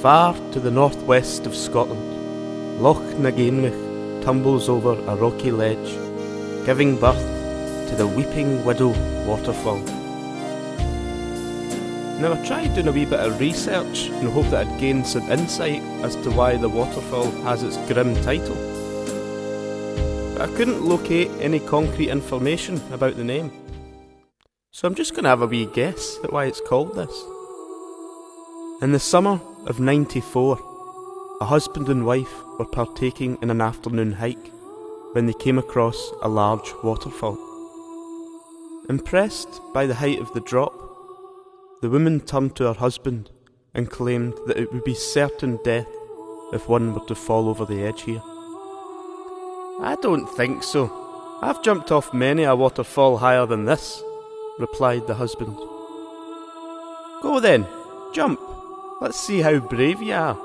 Far to the northwest of Scotland, Loch Gainmhich tumbles over a rocky ledge, giving birth to the Weeping Widow Waterfall. Now, I tried doing a wee bit of research in the hope that I'd gain some insight as to why the waterfall has its grim title, but I couldn't locate any concrete information about the name. So I'm just going to have a wee guess at why it's called this. In the summer of '94, a husband and wife were partaking in an afternoon hike when they came across a large waterfall. Impressed by the height of the drop, the woman turned to her husband and claimed that it would be certain death if one were to fall over the edge here. "I don't think so. I've jumped off many a waterfall higher than this," replied the husband. "Go then, jump. Let's see how brave you are,"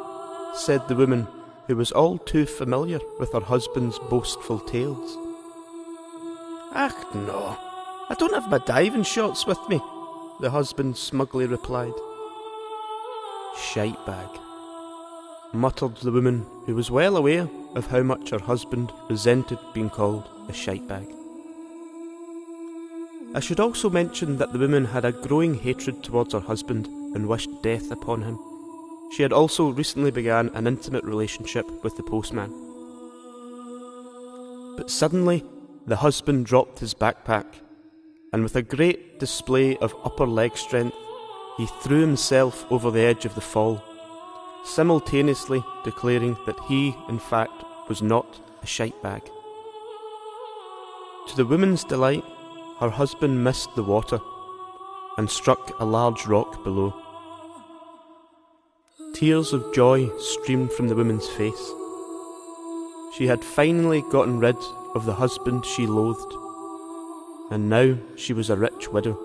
said the woman, who was all too familiar with her husband's boastful tales. "Ach no, I don't have my diving shorts with me," the husband smugly replied. "Shite bag," muttered the woman, who was well aware of how much her husband resented being called a shite bag. I should also mention that the woman had a growing hatred towards her husband and wished death upon him. She had also recently begun an intimate relationship with the postman. But suddenly, the husband dropped his backpack, and with a great display of upper leg strength, he threw himself over the edge of the fall, simultaneously declaring that he, in fact, was not a shite bag. To the woman's delight, her husband missed the water and struck a large rock below. Tears of joy streamed from the woman's face. She had finally gotten rid of the husband she loathed, and now she was a rich widow.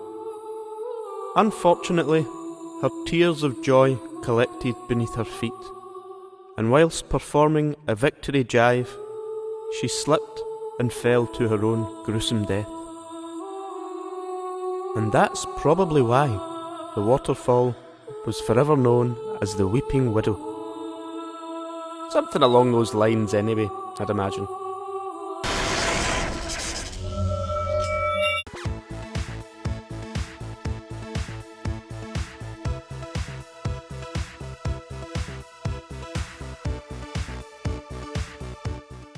Unfortunately, her tears of joy collected beneath her feet, and whilst performing a victory jive, she slipped and fell to her own gruesome death. And that's probably why the waterfall was forever known as the Weeping Widow. Something along those lines anyway, I'd imagine.